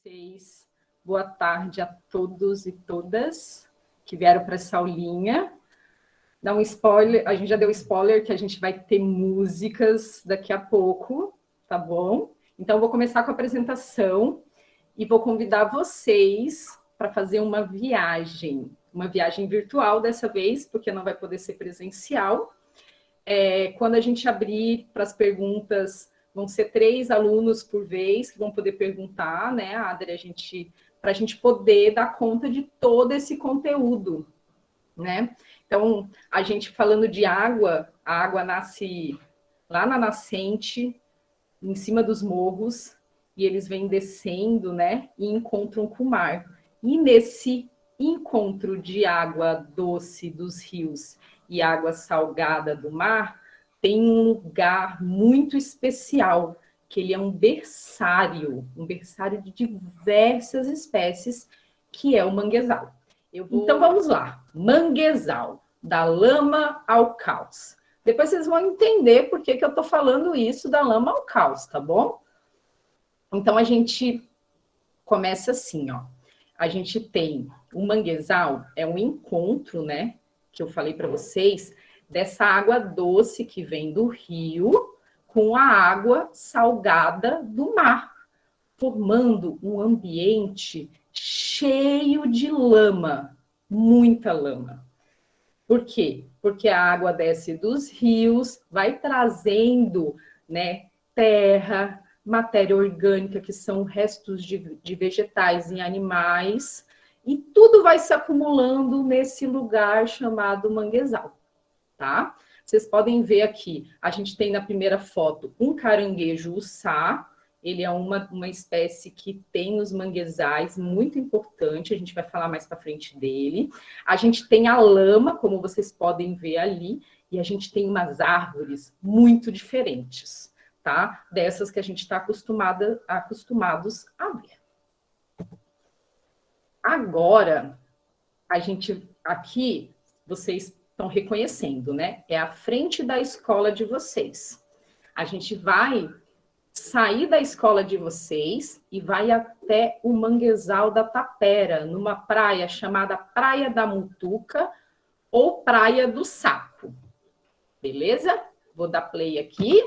vocês. Boa tarde a todos e todas que vieram para essa aulinha. Dá um spoiler, a gente já deu spoiler que a gente vai ter músicas daqui a pouco, tá bom? Então, eu vou começar com a apresentação e vou convidar vocês para fazer uma viagem virtual dessa vez, porque não vai poder ser presencial. Quando a gente abrir para as perguntas, vão ser 3 alunos por vez que vão poder perguntar, né, Adri, para a gente poder dar conta de todo esse conteúdo, né? Então, a gente falando de água, a água nasce lá na nascente, em cima dos morros, e eles vêm descendo, né, e encontram com o mar. E nesse encontro de água doce dos rios e água salgada do mar, tem um lugar muito especial, que ele é um berçário de diversas espécies, que é o manguezal. Então, vamos lá. Manguezal, da lama ao caos. Depois vocês vão entender por que eu estou falando isso da lama ao caos, tá bom? Então, a gente começa assim, ó. A gente tem o manguezal, é um encontro, né, que eu falei para vocês, dessa água doce que vem do rio com a água salgada do mar, formando um ambiente cheio de lama, muita lama. Por quê? Porque a água desce dos rios, vai trazendo, né, terra, matéria orgânica, que são restos de vegetais e animais, e tudo vai se acumulando nesse lugar chamado manguezal, tá? Vocês podem ver aqui, a gente tem na primeira foto um caranguejo uçá, ele é uma espécie que tem nos manguezais, muito importante, a gente vai falar mais para frente dele. A gente tem a lama, como vocês podem ver ali, e a gente tem umas árvores muito diferentes, tá? Dessas que a gente está acostumados a ver. Agora, aqui, vocês estão reconhecendo, né? É a frente da escola de vocês. A gente vai sair da escola de vocês e vai até o Manguezal da Tapera, numa praia chamada Praia da Mutuca ou Praia do Sapo. Beleza? Vou dar play aqui.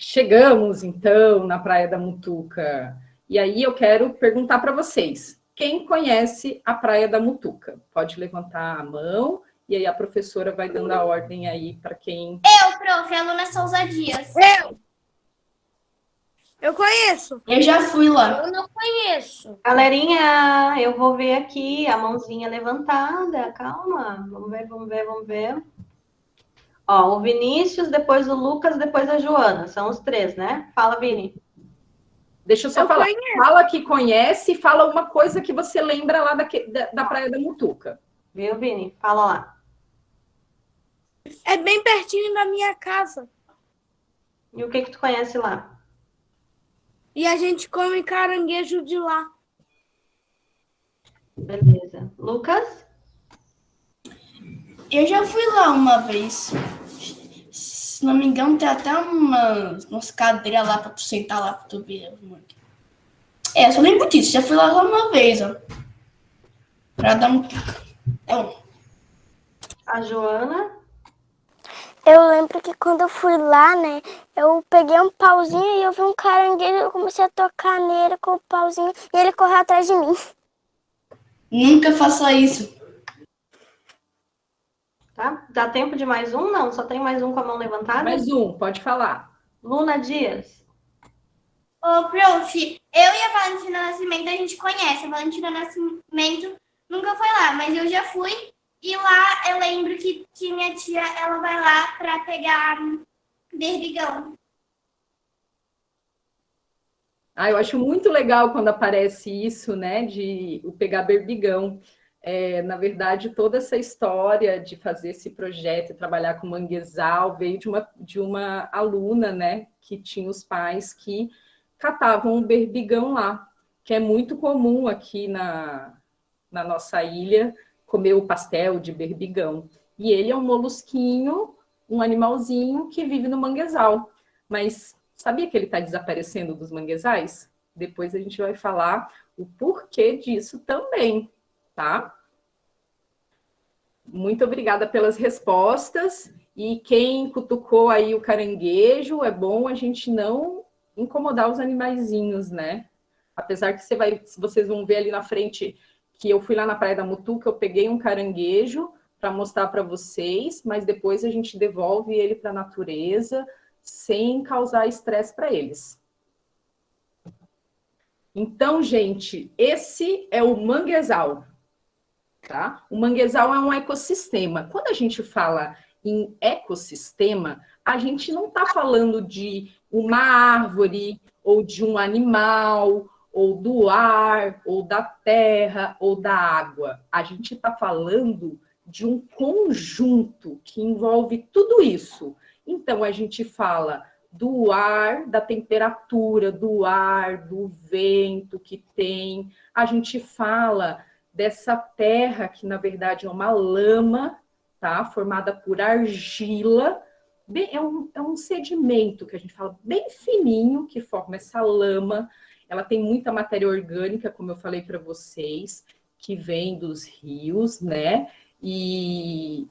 Chegamos, então, na Praia da Mutuca. E aí eu quero perguntar para vocês, quem conhece a Praia da Mutuca? Pode levantar a mão, e aí a professora vai dando a ordem aí para quem... Eu, prof, a aluna Souza Dias. Eu conheço. Eu já fui lá. Eu não conheço. Galerinha, eu vou ver aqui a mãozinha levantada. Calma, vamos ver. Ó, o Vinícius, depois o Lucas, depois a Joana. São os 3, né? Fala, Vini. Deixa eu só falar. Conheço. Fala que conhece e fala uma coisa que você lembra lá da Praia da Mutuca. Viu, Vini? Fala lá. É bem pertinho da minha casa. E o que tu conhece lá? E a gente come caranguejo de lá. Beleza. Lucas? Eu já fui lá uma vez. Se não me engano, tem até umas cadeiras lá pra tu sentar lá pra tu ver. Eu só lembro disso. Já fui lá uma vez, ó. Pra dar um... A Joana? Eu lembro que quando eu fui lá, né, eu peguei um pauzinho e eu vi um caranguejo, eu comecei a tocar nele com o pauzinho e ele correu atrás de mim. Nunca faça isso. Tá? Dá tempo de mais um? Não, só tem mais um com a mão levantada. Mais um, pode falar. Luna Dias. Ô, prof, eu e a Valentina Nascimento a gente conhece. A Valentina Nascimento nunca foi lá, mas eu já fui. E lá eu lembro que minha tia, ela vai lá pra pegar berbigão. Eu acho muito legal quando aparece isso, né, de o pegar berbigão. Na verdade, toda essa história de fazer esse projeto e trabalhar com manguezal veio de uma aluna, né, que tinha os pais que catavam um berbigão lá, que é muito comum aqui na nossa ilha, comer o pastel de berbigão. E ele é um molusquinho, um animalzinho que vive no manguezal. Mas sabia que ele está desaparecendo dos manguezais? Depois a gente vai falar o porquê disso também, tá? Muito obrigada pelas respostas. E quem cutucou aí o caranguejo, é bom a gente não incomodar os animaizinhos, né? Apesar que vocês vão ver ali na frente que eu fui lá na Praia da Mutuca, eu peguei um caranguejo para mostrar para vocês, mas depois a gente devolve ele para a natureza sem causar estresse para eles. Então, gente, esse é o manguezal, tá? O manguezal é um ecossistema. Quando a gente fala em ecossistema, a gente não está falando de uma árvore ou de um animal, ou do ar, ou da terra, ou da água. A gente está falando de um conjunto que envolve tudo isso. Então, a gente fala do ar, da temperatura do ar, do vento que tem. A gente fala dessa terra, que na verdade é uma lama, tá? Formada por argila. É um sedimento que a gente fala bem fininho, que forma essa lama. Ela tem muita matéria orgânica, como eu falei para vocês, que vem dos rios, né? E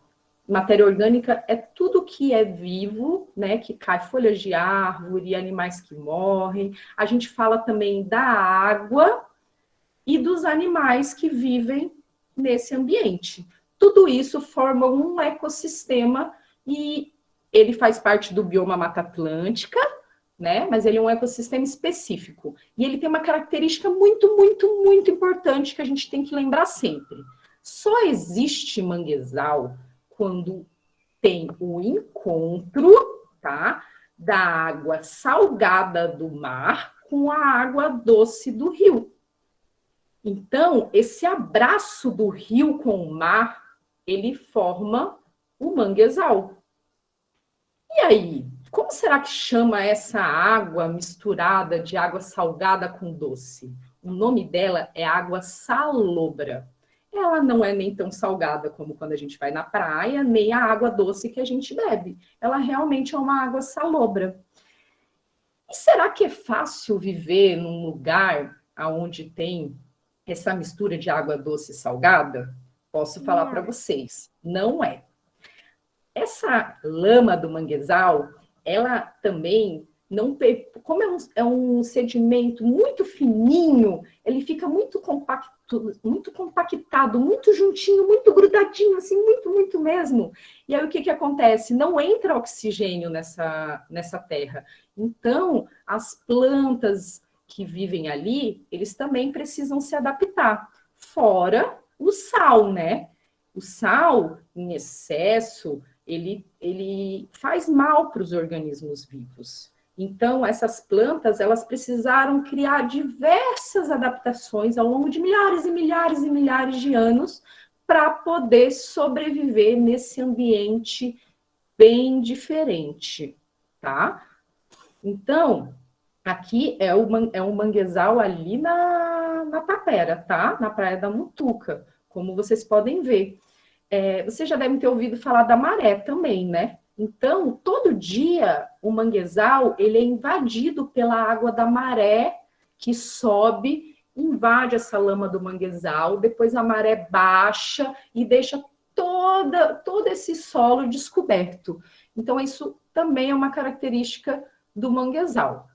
matéria orgânica é tudo que é vivo, né? Que cai folhas de árvore, animais que morrem. A gente fala também da água e dos animais que vivem nesse ambiente. Tudo isso forma um ecossistema e ele faz parte do bioma Mata Atlântica, né? Mas ele é um ecossistema específico. E ele tem uma característica muito, muito, muito importante que a gente tem que lembrar sempre. Só existe manguezal quando tem o encontro, tá? Da água salgada do mar com a água doce do rio. Então, esse abraço do rio com o mar, ele forma o manguezal. E aí, como será que chama essa água misturada de água salgada com doce? O nome dela é água salobra. Ela não é nem tão salgada como quando a gente vai na praia, nem a água doce que a gente bebe. Ela realmente é uma água salobra. E será que é fácil viver num lugar onde tem essa mistura de água doce e salgada? Posso falar para vocês, não é. Essa lama do manguezal, ela também não... Como é um sedimento muito fininho, ele fica muito compactado, muito juntinho, muito grudadinho, assim, muito, muito mesmo. E aí o que acontece? Não entra oxigênio nessa terra. Então, as plantas que vivem ali, eles também precisam se adaptar. Fora o sal, né? O sal, em excesso, ele faz mal para os organismos vivos. Então, essas plantas, elas precisaram criar diversas adaptações ao longo de milhares e milhares e milhares de anos para poder sobreviver nesse ambiente bem diferente, tá? Então, aqui é um manguezal ali na Tapera, tá? Na Praia da Mutuca, como vocês podem ver. Vocês já devem ter ouvido falar da maré também, né? Então, todo dia, o manguezal, ele é invadido pela água da maré, que sobe invade essa lama do manguezal, depois a maré baixa e deixa todo esse solo descoberto. Então, isso também é uma característica do manguezal.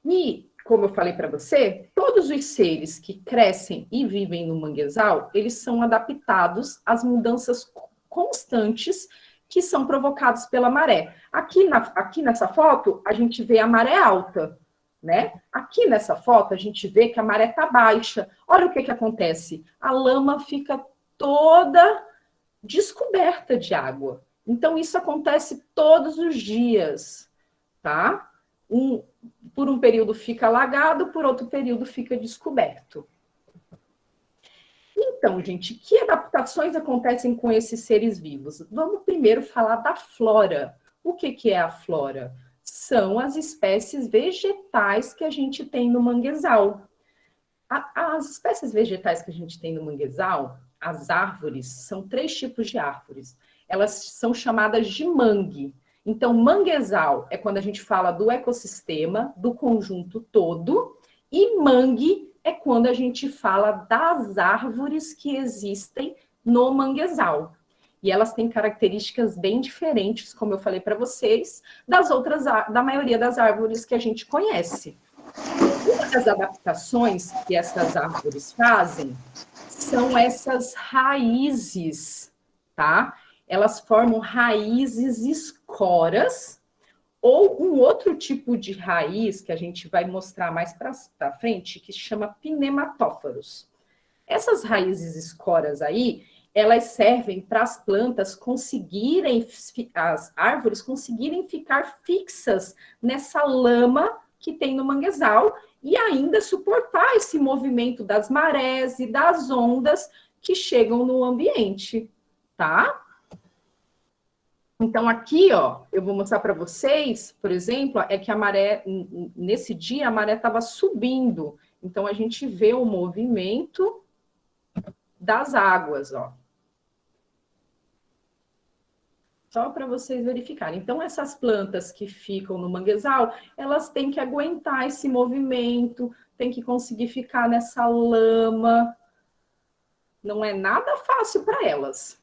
E, como eu falei para você, todos os seres que crescem e vivem no manguezal, eles são adaptados às mudanças constantes que são provocadas pela maré. Aqui nessa foto, a gente vê a maré alta, né? Aqui nessa foto, a gente vê que a maré está baixa. Olha o que acontece. A lama fica toda descoberta de água. Então, isso acontece todos os dias, tá? Por um período fica alagado, por outro período fica descoberto. Então, gente, que adaptações acontecem com esses seres vivos? Vamos primeiro falar da flora. O que é a flora? São as espécies vegetais que a gente tem no manguezal. As espécies vegetais que a gente tem no manguezal, as árvores, são 3 tipos de árvores. Elas são chamadas de mangue. Então, manguezal é quando a gente fala do ecossistema, do conjunto todo, e mangue é quando a gente fala das árvores que existem no manguezal. E elas têm características bem diferentes, como eu falei para vocês, da maioria das árvores que a gente conhece. Uma das adaptações que essas árvores fazem são essas raízes, tá? Elas formam raízes escoras, ou um outro tipo de raiz que a gente vai mostrar mais para frente, que se chama pneumatóforos. Essas raízes escoras aí, elas servem para as plantas conseguirem, as árvores conseguirem ficar fixas nessa lama que tem no manguezal e ainda suportar esse movimento das marés e das ondas que chegam no ambiente, tá? Então, aqui, ó, eu vou mostrar para vocês, por exemplo, é que a maré, nesse dia, a maré estava subindo. Então, a gente vê o movimento das águas, ó. Só para vocês verificarem. Então, essas plantas que ficam no manguezal, elas têm que aguentar esse movimento, têm que conseguir ficar nessa lama. Não é nada fácil para elas.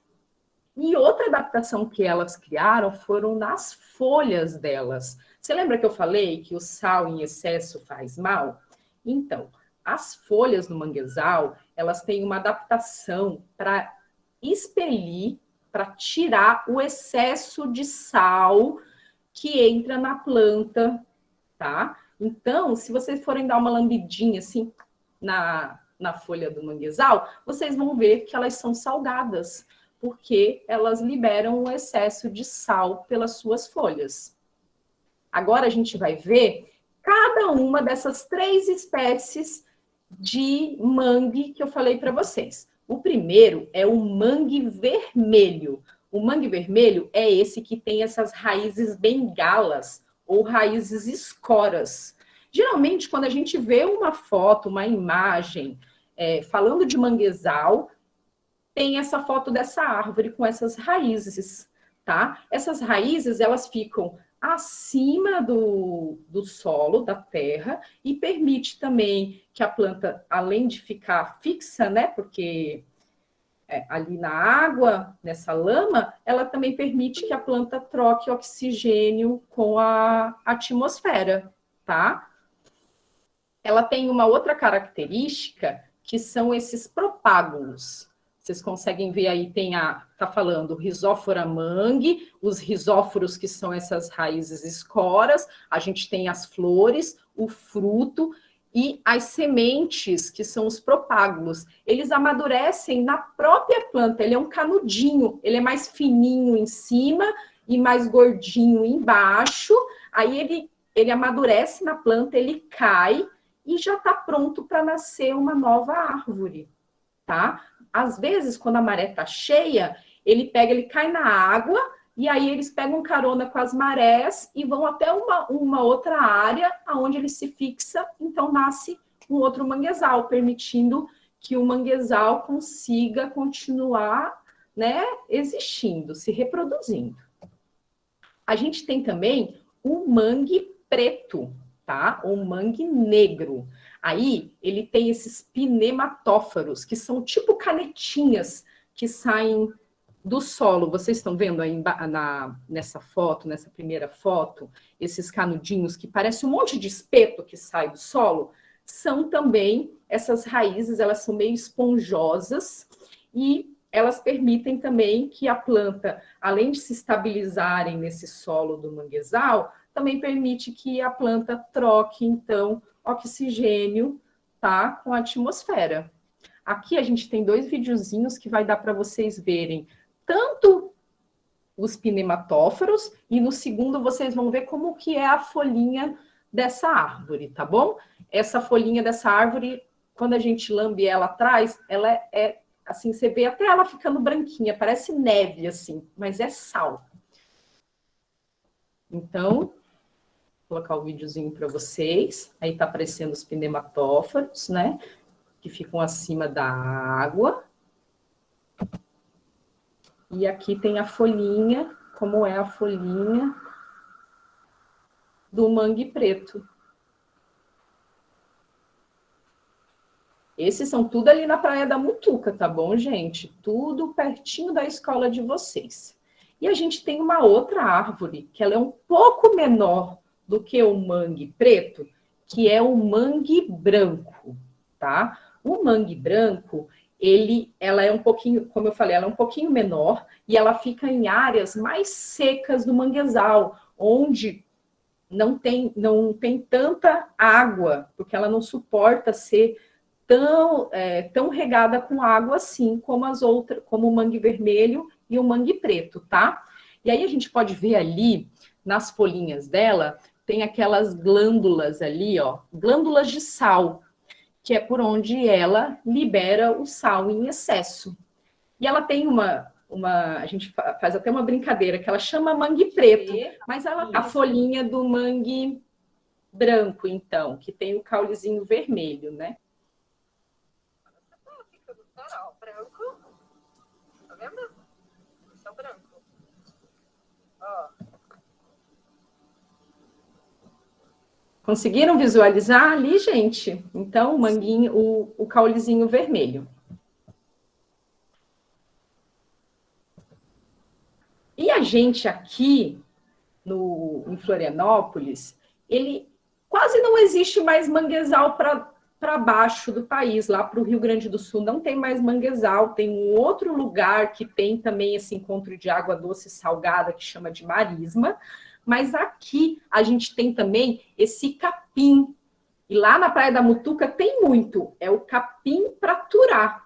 E outra adaptação que elas criaram foram nas folhas delas. Você lembra que eu falei que o sal em excesso faz mal? Então, as folhas do manguezal, elas têm uma adaptação para expelir, para tirar o excesso de sal que entra na planta, tá? Então, se vocês forem dar uma lambidinha assim na folha do manguezal, vocês vão ver que elas são salgadas, porque elas liberam o excesso de sal pelas suas folhas. Agora a gente vai ver cada uma dessas 3 espécies de mangue que eu falei para vocês. O primeiro é o mangue vermelho. O mangue vermelho é esse que tem essas raízes bengalas ou raízes escoras. Geralmente, quando a gente vê uma foto, uma imagem falando de manguezal, tem essa foto dessa árvore com essas raízes, tá? Essas raízes, elas ficam acima do solo, da terra, e permite também que a planta, além de ficar fixa, né? Porque ali na água, nessa lama, ela também permite que a planta troque oxigênio com a atmosfera, tá? Ela tem uma outra característica, que são esses propágulos. Vocês conseguem ver aí, tá falando Rhizophyra mangue, os rizóforos, que são essas raízes escoras, a gente tem as flores, o fruto e as sementes, que são os propágulos. Eles amadurecem na própria planta, ele é um canudinho, ele é mais fininho em cima e mais gordinho embaixo, aí ele amadurece na planta, ele cai e já está pronto para nascer uma nova árvore, tá? Às vezes, quando a maré está cheia, ele cai na água, e aí eles pegam carona com as marés e vão até uma outra área, onde ele se fixa, então nasce um outro manguezal, permitindo que o manguezal consiga continuar, né, existindo, se reproduzindo. A gente tem também o mangue preto, tá? Ou mangue negro. Aí, ele tem esses pinematóforos, que são tipo canetinhas que saem do solo. Vocês estão vendo aí nessa foto, nessa primeira foto, esses canudinhos que parecem um monte de espeto que sai do solo? São também essas raízes, elas são meio esponjosas e elas permitem também que a planta, além de se estabilizarem nesse solo do manguezal, também permite que a planta troque, então, oxigênio, tá, com a atmosfera. Aqui a gente tem 2 videozinhos que vai dar para vocês verem tanto os pinematóforos e no segundo vocês vão ver como que é a folhinha dessa árvore, tá bom? Essa folhinha dessa árvore, quando a gente lambe ela atrás, ela é assim, você vê até ela ficando branquinha, parece neve, assim, mas é sal. Então, vou colocar o videozinho para vocês. Aí tá aparecendo os pinematóforos, né? Que ficam acima da água. E aqui tem a folhinha, como é a folhinha do mangue preto. Esses são tudo ali na Praia da Mutuca, tá bom, gente? Tudo pertinho da escola de vocês. E a gente tem uma outra árvore, que ela é um pouco menor do que o mangue preto, que é o mangue branco, tá? O mangue branco, ela é um pouquinho, como eu falei, ela é um pouquinho menor e ela fica em áreas mais secas do manguezal, onde não tem tanta água, porque ela não suporta ser tão regada com água assim como as outras, como o mangue vermelho e o mangue preto, tá? E aí a gente pode ver ali, nas folhinhas dela, tem aquelas glândulas ali, ó, glândulas de sal, que é por onde ela libera o sal em excesso. E ela tem a gente faz até uma brincadeira, que ela chama mangue preto, mas ela a folhinha do mangue branco, então, que tem o caulezinho vermelho, né? Branco, tá vendo? Esse é o branco. Ó. Conseguiram visualizar ali, gente? Então, o manguinho, o caulezinho vermelho. E a gente aqui em Florianópolis, ele quase não existe mais manguezal para baixo do país, lá para o Rio Grande do Sul, não tem mais manguezal, tem um outro lugar que tem também esse encontro de água doce e salgada, que chama de marisma, mas aqui a gente tem também esse capim, e lá na Praia da Mutuca tem muito, é o capim-praturá.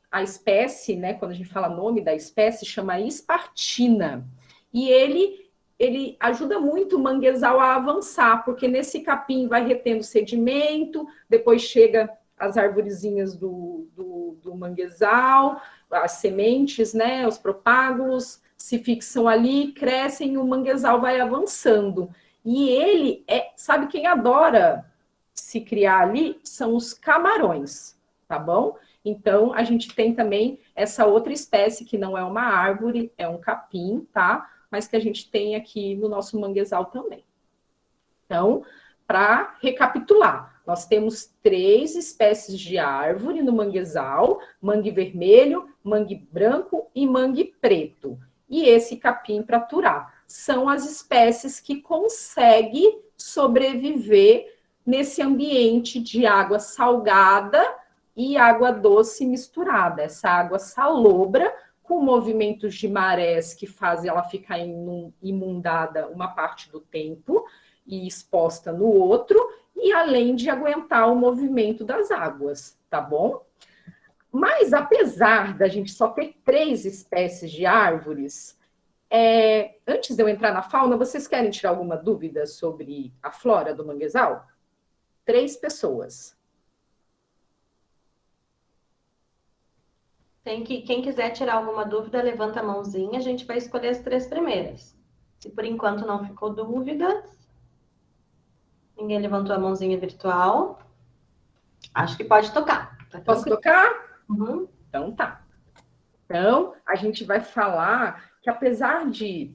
A espécie, né, quando a gente fala nome da espécie, chama espartina, e ele ajuda muito o manguezal a avançar, porque nesse capim vai retendo sedimento, depois chega as arvorezinhas do manguezal, as sementes, né, os propágulos se fixam ali, crescem e o manguezal vai avançando. E ele sabe quem adora se criar ali? São os camarões, tá bom? Então, a gente tem também essa outra espécie que não é uma árvore, é um capim, tá? Mas que a gente tem aqui no nosso manguezal também. Então, para recapitular, nós temos 3 espécies de árvore no manguezal: mangue vermelho, mangue branco e mangue preto. E esse capim-praturá são as espécies que conseguem sobreviver nesse ambiente de água salgada e água doce misturada, essa água salobra, com movimentos de marés que fazem ela ficar inundada uma parte do tempo e exposta no outro, e além de aguentar o movimento das águas, tá bom? Mas, apesar da gente só ter 3 espécies de árvores, antes de eu entrar na fauna, vocês querem tirar alguma dúvida sobre a flora do manguezal? 3 pessoas. Quem quiser tirar alguma dúvida, levanta a mãozinha, a gente vai escolher as 3 primeiras. Se por enquanto não ficou dúvida, ninguém levantou a mãozinha virtual, acho que pode tocar. Tá. Posso tocar? Uhum. Então tá. Então, a gente vai falar que apesar de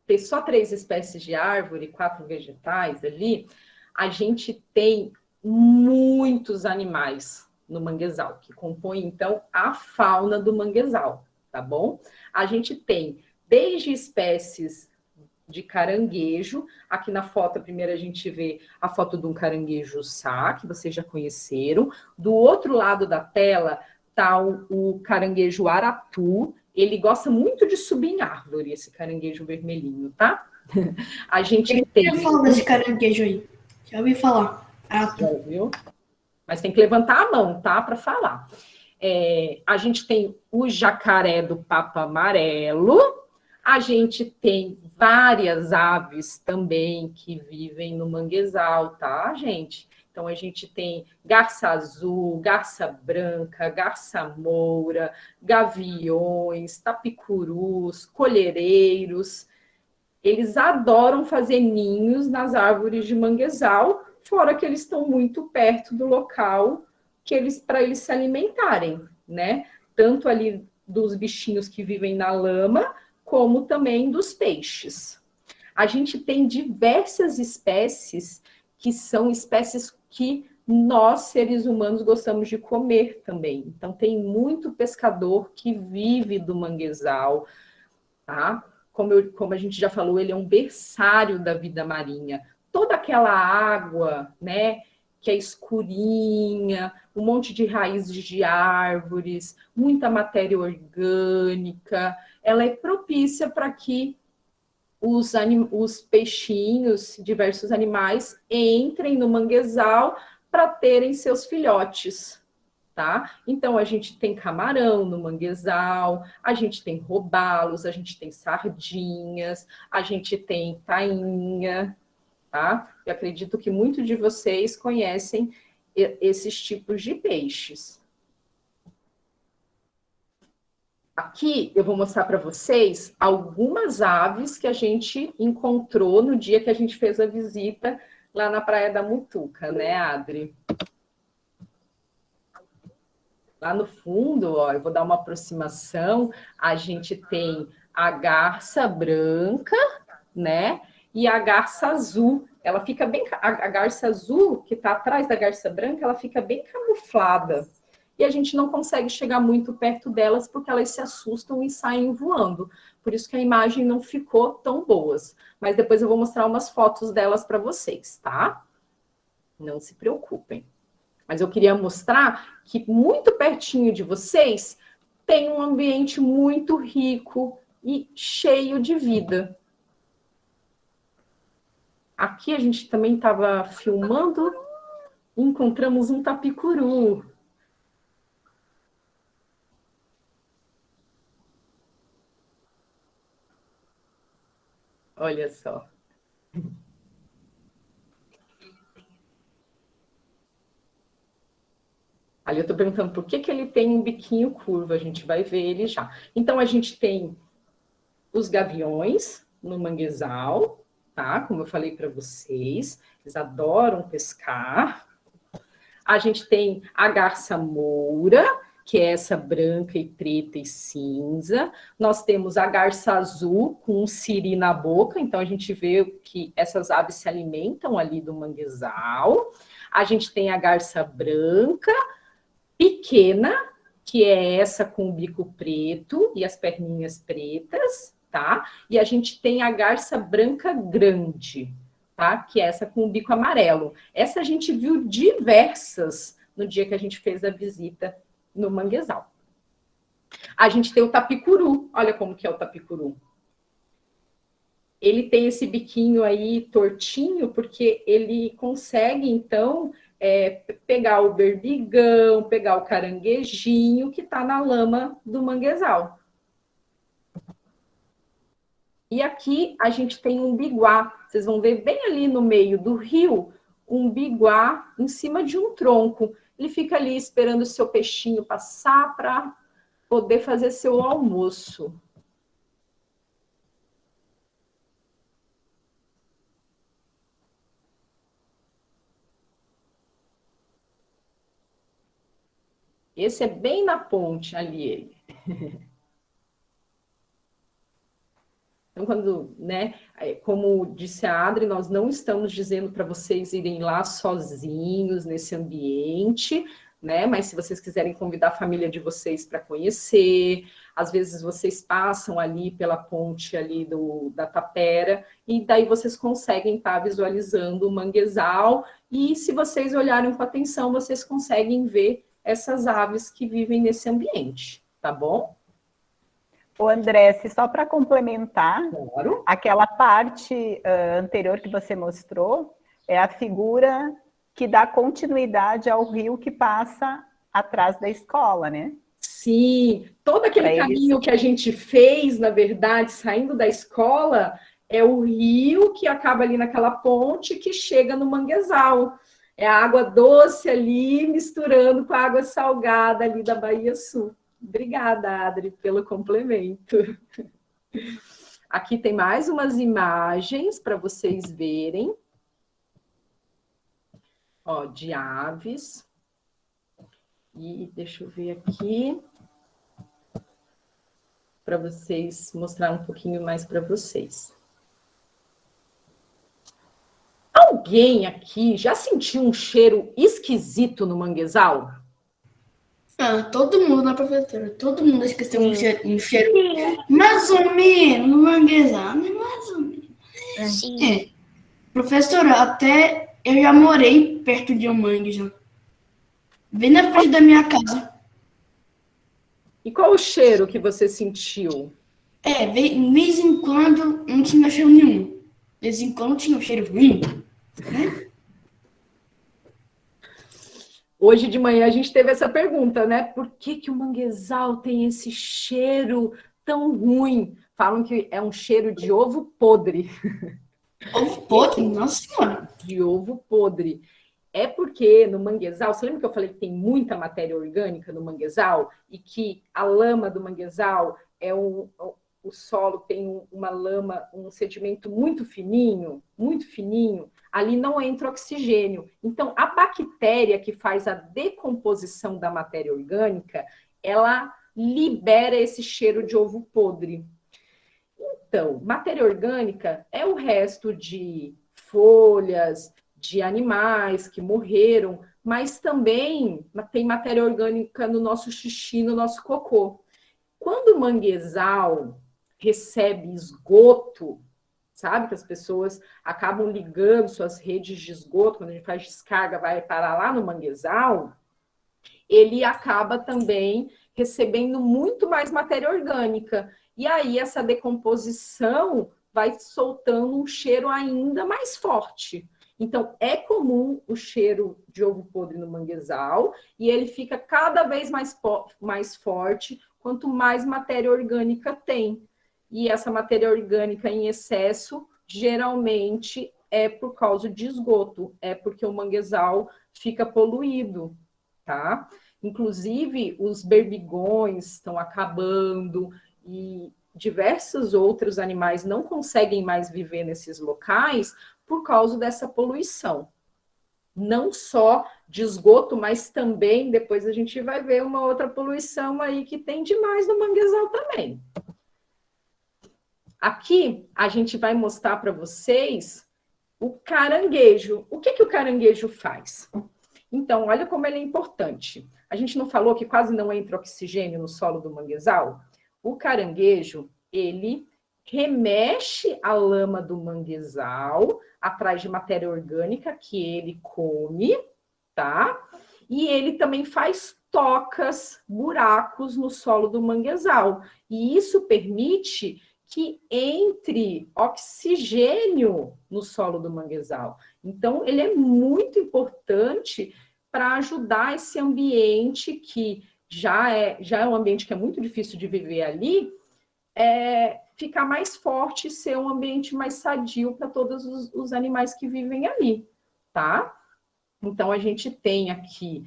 ter só 3 espécies de árvore, 4 vegetais ali, a gente tem muitos animais no manguezal, que compõem, então, a fauna do manguezal, tá bom? A gente tem desde espécies de caranguejo, aqui na foto, primeiro a gente vê a foto de um caranguejo-sá, que vocês já conheceram. Do outro lado da tela está o caranguejo aratu, ele gosta muito de subir em árvore, esse caranguejo vermelhinho, tá? A gente tem... Eu falo desse caranguejo aí. Já ouvi falar. Já ouviu? Mas tem que levantar a mão, tá? Para falar. A gente tem o jacaré do papo amarelo, a gente tem várias aves também que vivem no manguezal, tá, gente? Então, a gente tem garça azul, garça branca, garça moura, gaviões, tapicurus, colhereiros. Eles adoram fazer ninhos nas árvores de manguezal, fora que eles estão muito perto do local para eles se alimentarem, né? Tanto ali dos bichinhos que vivem na lama, como também dos peixes. A gente tem diversas espécies que são espécies que nós, seres humanos, gostamos de comer também. Então, tem muito pescador que vive do manguezal, tá? Como a gente já falou, ele é um berçário da vida marinha. Toda aquela água, né, que é escurinha, um monte de raízes de árvores, muita matéria orgânica, ela é propícia para que os peixinhos, diversos animais, entrem no manguezal para terem seus filhotes, tá? Então, a gente tem camarão no manguezal, a gente tem robalos, a gente tem sardinhas, a gente tem tainha, tá? Eu acredito que muitos de vocês conhecem esses tipos de peixes. Aqui eu vou mostrar para vocês algumas aves que a gente encontrou no dia que a gente fez a visita lá na Praia da Mutuca, né, Adri? Lá no fundo, ó, eu vou dar uma aproximação, a gente tem a garça branca, né? E a garça azul, ela fica bem... A garça azul, que está atrás da garça branca, ela fica bem camuflada. E a gente não consegue chegar muito perto delas porque elas se assustam e saem voando. Por isso que a imagem não ficou tão boas. Mas depois eu vou mostrar umas fotos delas para vocês, tá? Não se preocupem. Mas eu queria mostrar que muito pertinho de vocês tem um ambiente muito rico e cheio de vida. Aqui a gente também estava filmando e encontramos um tapicuru. Olha só. Ali eu estou perguntando por que ele tem um biquinho curvo, a gente vai ver ele já. Então, a gente tem os gaviões no manguezal, tá? Como eu falei para vocês, eles adoram pescar. A gente tem a garça moura, que é essa branca e preta e cinza. Nós temos a garça azul com um siri na boca, então a gente vê que essas aves se alimentam ali do manguezal. A gente tem a garça branca, pequena, que é essa com o bico preto e as perninhas pretas, tá? E a gente tem a garça branca grande, tá? Que é essa com o bico amarelo. Essa a gente viu diversas no dia que a gente fez a visita no manguezal. A gente tem o tapicuru. Olha como que é o tapicuru. Ele tem esse biquinho aí tortinho, porque ele consegue, então, pegar o berbigão, pegar o caranguejinho que está na lama do manguezal. E aqui a gente tem um biguá. Vocês vão ver bem ali no meio do rio, um biguá em cima de um tronco. Ele fica ali esperando o seu peixinho passar para poder fazer seu almoço. Esse é bem na ponte ali, ele. Então, quando, né, como disse a Adri, nós não estamos dizendo para vocês irem lá sozinhos nesse ambiente, né? Mas se vocês quiserem convidar a família de vocês para conhecer, às vezes vocês passam ali pela ponte ali da Tapera, e daí vocês conseguem estar visualizando o manguezal, e se vocês olharem com atenção, vocês conseguem ver essas aves que vivem nesse ambiente, tá bom? O André, só para complementar, Claro. aquela parte anterior que você mostrou é a figura que dá continuidade ao rio que passa atrás da escola, né? Sim, todo aquele caminho que a gente fez, na verdade, saindo da escola, é o rio que acaba ali naquela ponte que chega no manguezal. É a água doce ali misturando com a água salgada ali da Bahia Sul. Obrigada, Adri, pelo complemento. Aqui tem mais umas imagens para vocês verem. Ó, de aves. E deixa eu ver aqui. Para vocês, mostrar um pouquinho mais para vocês. Alguém aqui já sentiu um cheiro esquisito no manguezal? Ah, todo mundo na professora, todo mundo acha que tem um cheiro mais ou menos no manguezal, né? Mais ou menos. Sim. Professora, até eu já morei perto de um mangue já. Bem na frente da minha casa. E qual o cheiro que você sentiu? De vez em quando não tinha cheiro nenhum. De vez em quando tinha um cheiro ruim. Né? Hoje de manhã a gente teve essa pergunta, né? Por que o manguezal tem esse cheiro tão ruim? Falam que é um cheiro de ovo podre. Ovo podre? Nossa Senhora. De ovo podre. É porque no manguezal, você lembra que eu falei que tem muita matéria orgânica no manguezal? E que a lama do manguezal o solo tem uma lama, um sedimento muito fininho, ali não entra oxigênio. Então, a bactéria que faz a decomposição da matéria orgânica, ela libera esse cheiro de ovo podre. Então, matéria orgânica é o resto de folhas, de animais que morreram, mas também tem matéria orgânica no nosso xixi, no nosso cocô. Quando o manguezal recebe esgoto, sabe que as pessoas acabam ligando suas redes de esgoto, quando a gente faz descarga, vai parar lá no manguezal, ele acaba também recebendo muito mais matéria orgânica. E aí essa decomposição vai soltando um cheiro ainda mais forte. Então, é comum o cheiro de ovo podre no manguezal e ele fica cada vez mais forte quanto mais matéria orgânica tem. E essa matéria orgânica em excesso, geralmente, é por causa de esgoto, é porque o manguezal fica poluído, tá? Inclusive, os berbigões estão acabando e diversos outros animais não conseguem mais viver nesses locais por causa dessa poluição. Não só de esgoto, mas também, depois a gente vai ver uma outra poluição aí que tem demais no manguezal também. Aqui, a gente vai mostrar para vocês o caranguejo. O que o caranguejo faz? Então, olha como ele é importante. A gente não falou que quase não entra oxigênio no solo do manguezal? O caranguejo, ele remexe a lama do manguezal atrás de matéria orgânica que ele come, tá? E ele também faz tocas, buracos no solo do manguezal. E isso permite que entre oxigênio no solo do manguezal. Então, ele é muito importante para ajudar esse ambiente que já é um ambiente que é muito difícil de viver ali, ficar mais forte e ser um ambiente mais sadio para todos os animais que vivem ali, tá? Então, a gente tem aqui,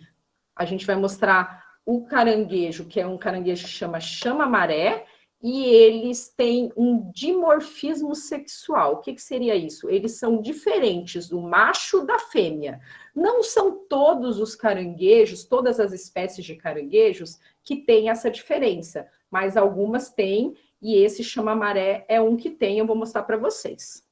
a gente vai mostrar o caranguejo, que é um caranguejo que chama-maré, e eles têm um dimorfismo sexual. O que seria isso? Eles são diferentes do macho da fêmea. Não são todos os caranguejos, todas as espécies de caranguejos que têm essa diferença, mas algumas têm, e esse chama-maré é um que tem, eu vou mostrar para vocês.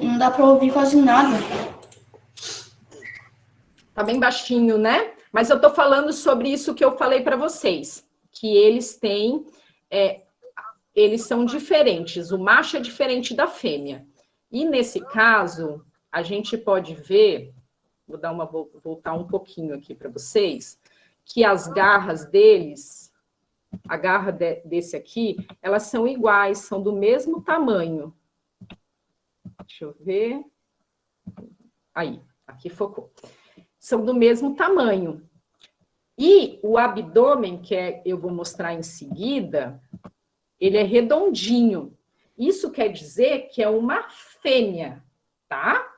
Não dá para ouvir quase nada. Tá bem baixinho, né? Mas eu tô falando sobre isso que eu falei para vocês, que eles têm, eles são diferentes. O macho é diferente da fêmea. E nesse caso, a gente pode ver, vou voltar um pouquinho aqui para vocês, que as garras deles, a garra desse aqui, elas são iguais, são do mesmo tamanho. Deixa eu ver. Aí, aqui focou. São do mesmo tamanho. E o abdômen, eu vou mostrar em seguida, ele é redondinho. Isso quer dizer que é uma fêmea, tá?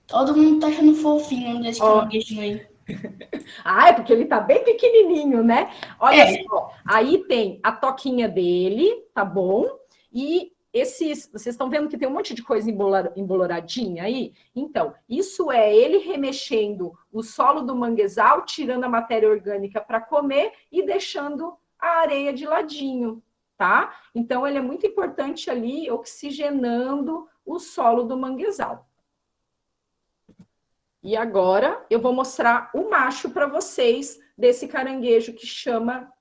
Todo mundo tá achando fofinho desse caranguejo aí. Ah, é porque ele tá bem pequenininho, né? Olha só, aí tem a toquinha dele, tá bom? E vocês estão vendo que tem um monte de coisa emboloradinha aí? Então, isso é ele remexendo o solo do manguezal, tirando a matéria orgânica para comer e deixando a areia de ladinho, tá? Então, ele é muito importante ali, oxigenando o solo do manguezal. E agora eu vou mostrar o macho para vocês desse caranguejo que chama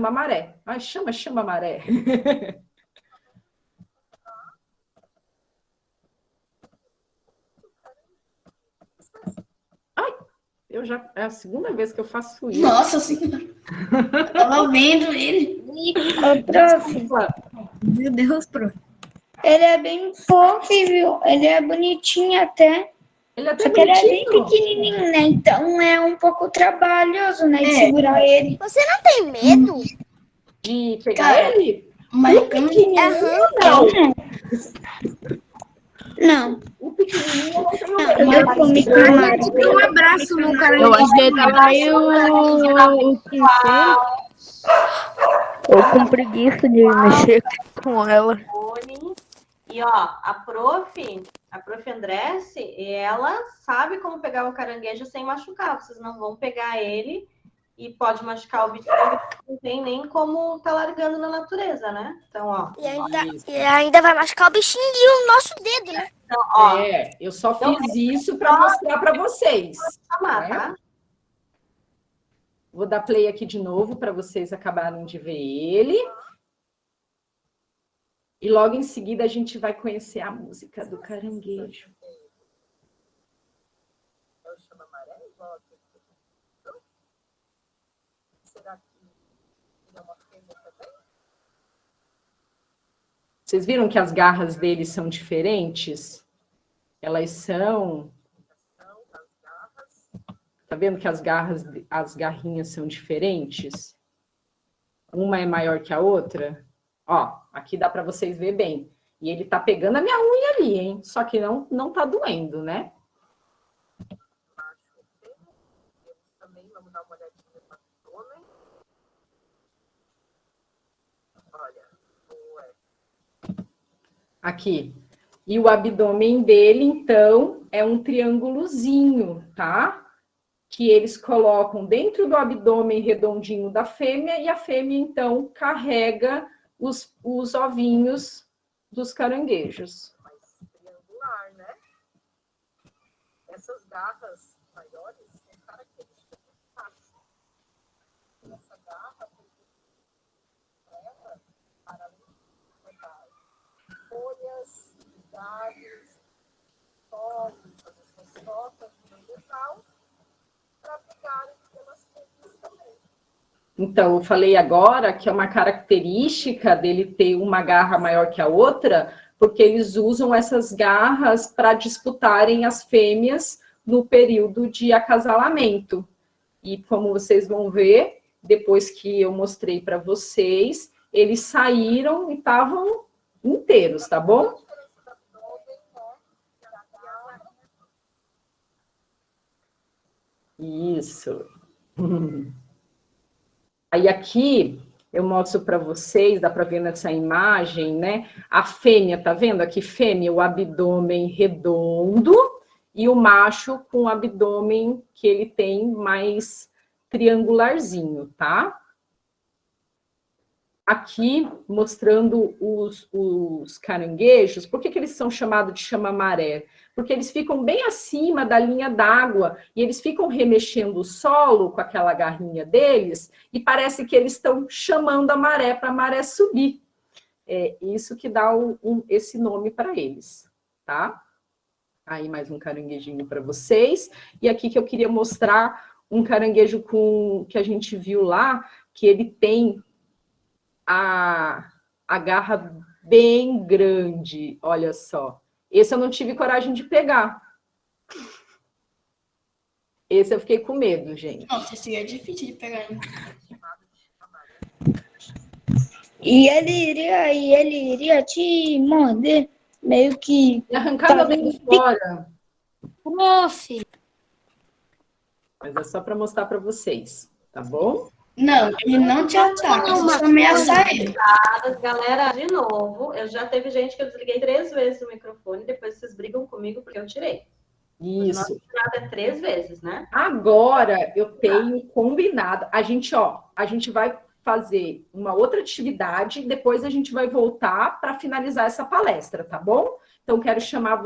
maré. Ai, chama maré. Ai, é a segunda vez que eu faço isso. Nossa Senhora. Eu tava vendo ele. Ô, prof. Meu Deus, prof. Ele é bem fofo, viu? Ele é bonitinho até. Ele é até Só que ele é bem bonitinho. pequenininho, né? Então é um pouco trabalhoso, né? De segurar ele. Você não tem medo? De pegar Cara, ele? Mas O pequenininho, não. Não. O pequenininho eu não tenho Não, medo. eu comi com Dá mais. um abraço no Eu caranguejo. acho que ele tá meio ou com preguiça de mexer com ela. E ó, a prof Andresse, ela sabe como pegar o caranguejo sem machucar. Vocês não vão pegar ele e pode machucar o bicho, não tem nem como tá largando na natureza, né? Então, ó. E ainda vai machucar o bichinho e o nosso dedo, né? Então, ó, Eu só fiz isso para mostrar para vocês. chamar, né? tá? Vou dar play aqui de novo para vocês acabarem de ver ele. E logo em seguida a gente vai conhecer a música do caranguejo. Vocês viram que as garras dele são diferentes? Elas são... Tá vendo que as garrinhas são diferentes? Uma é maior que a outra? Ó, aqui dá para vocês verem bem. E ele tá pegando a minha unha ali, hein? Só que não tá doendo, né? Também vamos dar uma olhadinha no abdômen. Olha. Aqui. E o abdômen dele, então, é um triângulozinho, tá? Que eles colocam dentro do abdômen redondinho da fêmea, e a fêmea, então, carrega os ovinhos dos caranguejos. Mais triangular, né? Essas garras maiores são características do macho. Essa garra leva para alimentar folhas, galhos, solos, fazer suas topas no manguezal, para brigarem pelas folhas também. Então, eu falei agora que é uma característica dele ter uma garra maior que a outra, porque eles usam essas garras para disputarem as fêmeas no período de acasalamento. E como vocês vão ver, depois que eu mostrei para vocês, eles saíram e estavam inteiros, tá bom? Isso. Aí aqui eu mostro para vocês, dá para ver nessa imagem, né? A fêmea, tá vendo aqui? Fêmea, o abdômen redondo, e o macho com o abdômen que ele tem mais triangularzinho, tá? Aqui, mostrando os caranguejos, por que eles são chamados de chama-maré? Porque eles ficam bem acima da linha d'água e eles ficam remexendo o solo com aquela garrinha deles e parece que eles estão chamando a maré para a maré subir. É isso que dá esse nome para eles, tá? Aí mais um caranguejinho para vocês. E aqui que eu queria mostrar um caranguejo que a gente viu lá, que ele tem a garra bem grande, olha só. Esse eu não tive coragem de pegar. Esse eu fiquei com medo, gente. Nossa, esse é difícil de pegar. Hein? E ele iria te morder, meio que... E arrancar meu dedo fora. Prof, Mas é só para mostrar para vocês, tá bom? Não, ele não te ataca, você só ameaça ele. Galera, de novo, eu já teve gente que eu desliguei 3 vezes o microfone, depois vocês brigam comigo porque eu tirei. Isso. Nosso tirado é 3 vezes, né? Agora eu tenho combinado. A gente vai fazer uma outra atividade e depois a gente vai voltar para finalizar essa palestra, tá bom? Então, quero chamar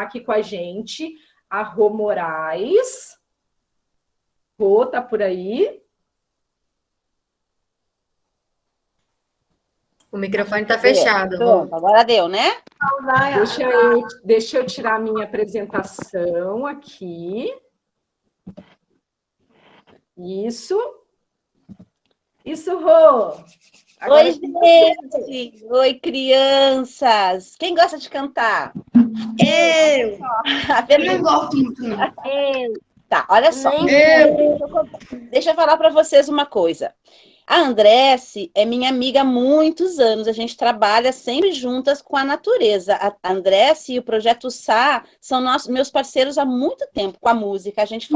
aqui com a gente a Rô Moraes. Rô, tá por aí? O microfone está fechado. Pronto, agora deu, né? Deixa eu tirar a minha apresentação aqui. Isso. Isso, Rô. Agora Oi, gente! Oi, crianças! Quem gosta de cantar? Eu! Eu não gosto muito, não. Tá, olha só. Deixa eu falar para vocês uma coisa. A Andresse é minha amiga há muitos anos, a gente trabalha sempre juntas com a natureza. A Andresse e o Projeto Sá são meus parceiros há muito tempo com a música. A gente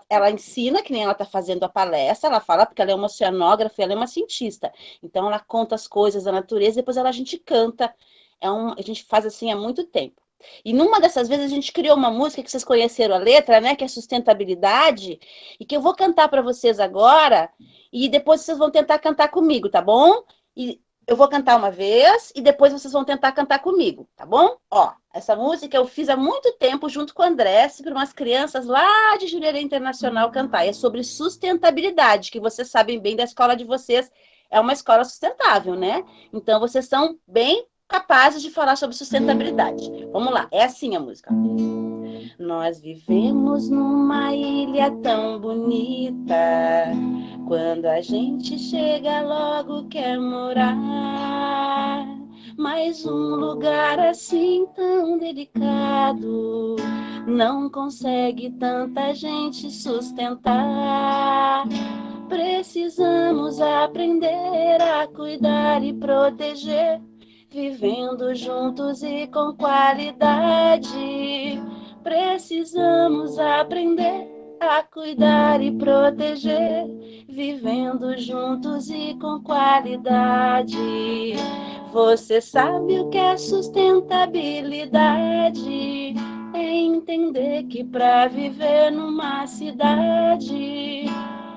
ela ensina, que nem ela está fazendo a palestra, ela fala porque ela é uma oceanógrafa, ela é uma cientista. Então ela conta as coisas da natureza e depois a gente canta. A gente faz assim há muito tempo. E numa dessas vezes a gente criou uma música que vocês conheceram a letra, né? Que é Sustentabilidade, e que eu vou cantar para vocês agora, e depois vocês vão tentar cantar comigo, tá bom? E eu vou cantar uma vez, e depois vocês vão tentar cantar comigo, tá bom? Ó, essa música eu fiz há muito tempo junto com a Andresse, para umas crianças lá de Jurerê Internacional cantar. É sobre sustentabilidade, que vocês sabem bem da escola de vocês, é uma escola sustentável, né? Então vocês são bem capazes de falar sobre sustentabilidade. Vamos lá, é assim a música. Nós vivemos numa ilha tão bonita, quando a gente chega logo quer morar, mas um lugar assim tão delicado não consegue tanta gente sustentar. Precisamos aprender a cuidar e proteger, vivendo juntos e com qualidade. Precisamos aprender a cuidar e proteger, vivendo juntos e com qualidade. Você sabe o que é sustentabilidade? É entender que para viver numa cidade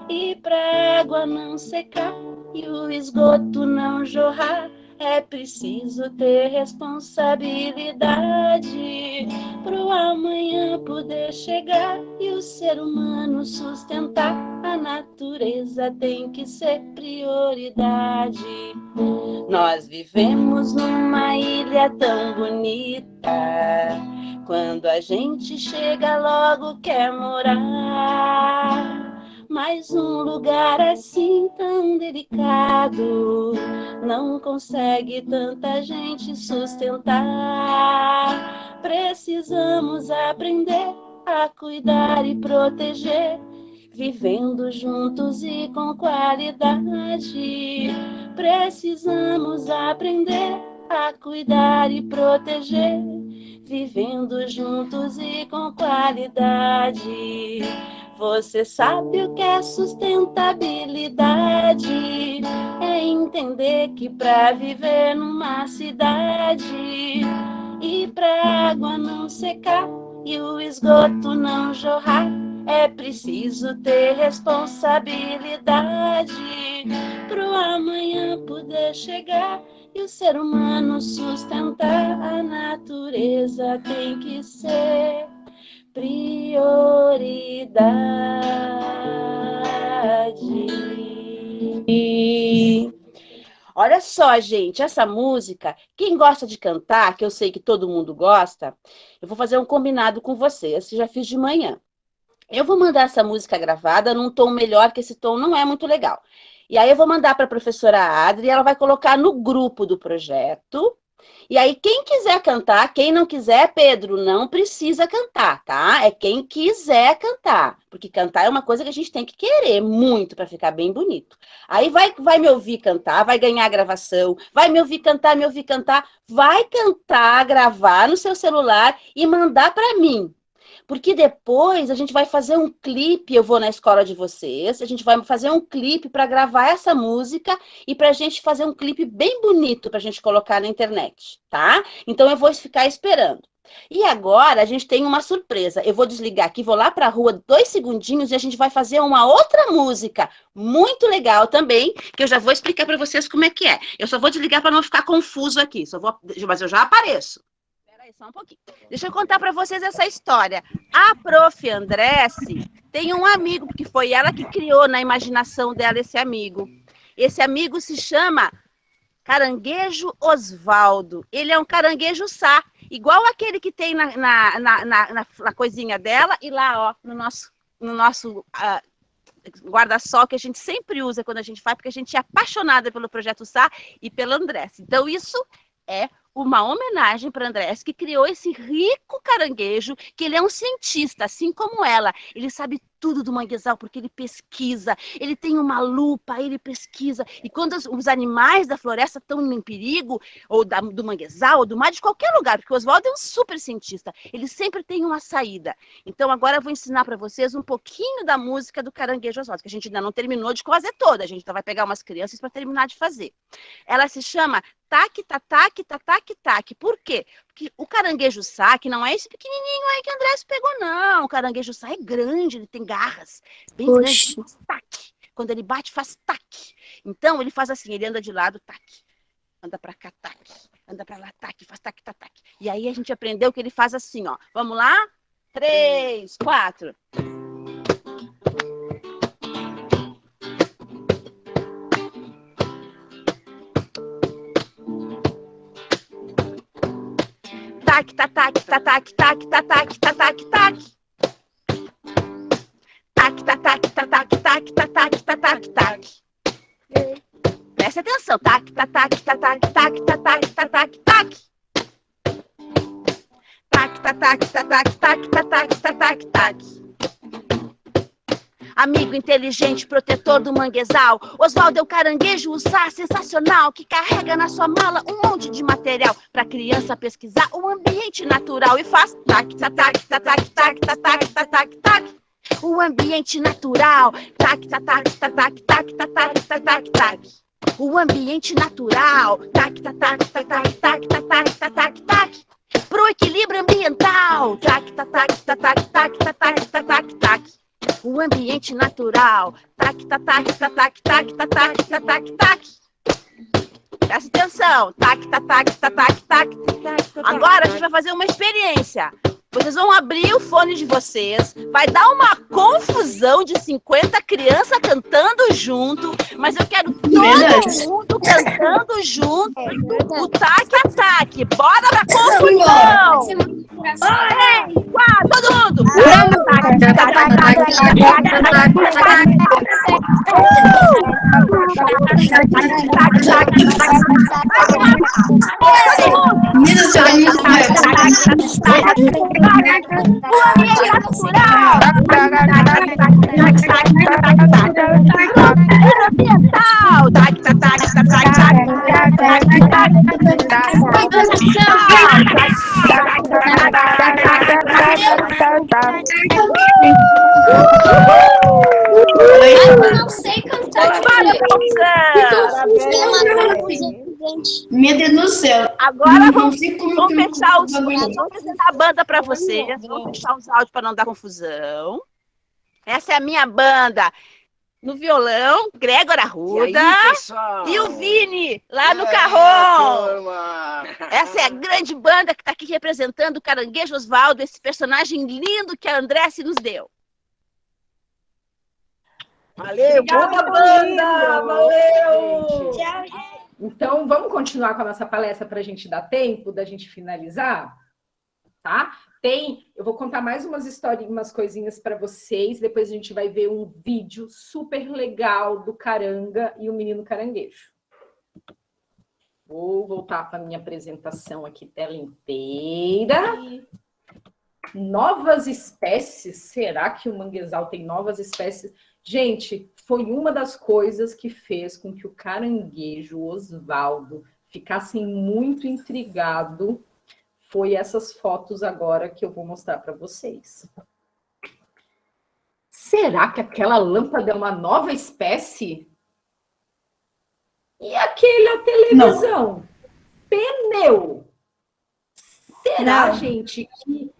e para água não secar e o esgoto não jorrar, é preciso ter responsabilidade pro amanhã poder chegar e o ser humano sustentar. A natureza tem que ser prioridade. Nós vivemos numa ilha tão bonita, quando a gente chega logo quer morar, Mas um lugar assim tão delicado não consegue tanta gente sustentar. Precisamos aprender a cuidar e proteger, vivendo juntos e com qualidade. Precisamos aprender a cuidar e proteger, vivendo juntos e com qualidade. Você sabe o que é sustentabilidade? É entender que para viver numa cidade e pra água não secar e o esgoto não jorrar, é preciso ter responsabilidade pro amanhã poder chegar e o ser humano sustentar. A natureza tem que ser prioridade. Olha só, gente, essa música, quem gosta de cantar, que eu sei que todo mundo gosta, eu vou fazer um combinado com vocês, que já fiz de manhã. Eu vou mandar essa música gravada num tom melhor, que esse tom não é muito legal. E aí eu vou mandar para a professora Adri, ela vai colocar no grupo do projeto. E aí quem quiser cantar, quem não quiser, Pedro, não precisa cantar, tá? É quem quiser cantar, porque cantar é uma coisa que a gente tem que querer muito para ficar bem bonito. Aí vai me ouvir cantar, vai ganhar a gravação, vai me ouvir cantar, vai cantar, gravar no seu celular e mandar para mim. Porque depois a gente vai fazer um clipe, eu vou na escola de vocês, a gente vai fazer um clipe para gravar essa música e para a gente fazer um clipe bem bonito para a gente colocar na internet, tá? Então eu vou ficar esperando. E agora a gente tem uma surpresa. Eu vou desligar aqui, vou lá para a rua 2 segundinhos e a gente vai fazer uma outra música muito legal também, que eu já vou explicar para vocês como é que é. Eu só vou desligar para não ficar confuso aqui, mas eu já apareço. Só um pouquinho. Deixa eu contar para vocês essa história. A prof. Andresse tem um amigo, porque foi ela que criou na imaginação dela esse amigo. Esse amigo se chama Caranguejo Osvaldo. Ele é um caranguejo sá, igual aquele que tem na coisinha dela e lá, ó, no nosso guarda-sol, que a gente sempre usa quando a gente faz, porque a gente é apaixonada pelo Projeto Sá e pelo Andresse. Então, isso é uma homenagem para Andrés, que criou esse rico caranguejo, que ele é um cientista, assim como ela. Ele sabe tudo do manguezal, porque ele pesquisa, ele tem uma lupa, ele pesquisa. E quando os animais da floresta estão em perigo, ou do manguezal, ou do mar, de qualquer lugar, porque o Oswaldo é um super cientista, ele sempre tem uma saída. Então agora eu vou ensinar para vocês um pouquinho da música do Caranguejo Oswaldo, que a gente ainda não terminou de fazer toda, a gente ainda vai pegar umas crianças para terminar de fazer. Ela se chama Tac, Tatac, Tatac, Tac. Por quê? Porque o caranguejo sá, que não é esse pequenininho aí que o Andrés pegou, não. O caranguejo sá é grande, ele tem garras bem grandes, tac. Quando ele bate, faz tac. Então, ele faz assim, ele anda de lado, tac. Anda pra cá, tac. Anda pra lá, tac. Faz tac, tac, tac. E aí a gente aprendeu que ele faz assim, ó. Vamos lá? 3, 4. Tac, tatac, tatac, tac, tatac, tatac, tac. Tac, tatac, tatac, tac, tatac, tatac, tac. Presta atenção. Tac, tatac, tatac, tac, tatac, tatac, tac. Tac, tatac, tatac, tac, tatac, tatac, tac. Amigo inteligente, protetor do manguezal, Oswaldo é um caranguejo sá sensacional, que carrega na sua mala um monte de material para criança pesquisar o ambiente natural e faz tac, tatac, tatac, tac, tatac, tatac, tac. O ambiente natural, tac, tatac, tatac, tac, tatac, tatac, tac. O ambiente natural, tac, tatac, tatac, tac, tatac, tatac, tac. Pro equilíbrio ambiental, tac, tatac, tatac, tac, tatac, tatac, tac. O ambiente natural, tac, tatac, tatac, tac, tatac, tatac, tac. Presta atenção, tac, tatac, tatac, tac, tatac. Agora a gente vai fazer uma experiência. Vocês vão abrir o fone de vocês, vai dar uma confusão de 50 crianças cantando junto, mas eu quero todo mundo cantando junto, o taque-ataque. Bora pra confusão! 3, 4, todo mundo! Eu não sei cantar. Meu Deus do céu. Agora vamos fechar os áudios. Vamos apresentar a banda para vocês. Vamos fechar os áudios para não dar confusão. Essa é a minha banda. No violão, Gregor Arruda. E o Vini, lá no carrom. Essa é a grande banda que está aqui representando o Caranguejo Osvaldo, esse personagem lindo que a Andresse nos deu. Valeu, boa banda! Valeu! Então, vamos continuar com a nossa palestra para a gente dar tempo da gente finalizar? Tá? Eu vou contar mais umas histórias, umas coisinhas para vocês, depois a gente vai ver um vídeo super legal do Caranga e o Menino Caranguejo. Vou voltar para a minha apresentação aqui, tela inteira. Novas espécies, será que o manguezal tem novas espécies? Gente, foi uma das coisas que fez com que o caranguejo Osvaldo ficasse muito intrigado, foi essas fotos agora que eu vou mostrar para vocês. Será que aquela lâmpada é uma nova espécie? E a televisão? Não. Pneu. Será, não, gente, que...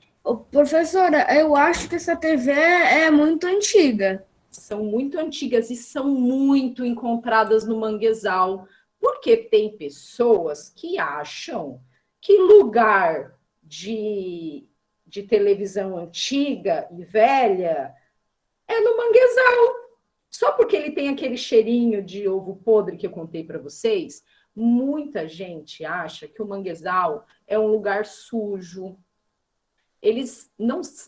Professora, eu acho que essa TV é muito antiga. São muito antigas e são muito encontradas no manguezal, porque tem pessoas que acham que lugar de televisão antiga e velha é no manguezal. Só porque ele tem aquele cheirinho de ovo podre que eu contei para vocês, muita gente acha que o manguezal é um lugar sujo. Eles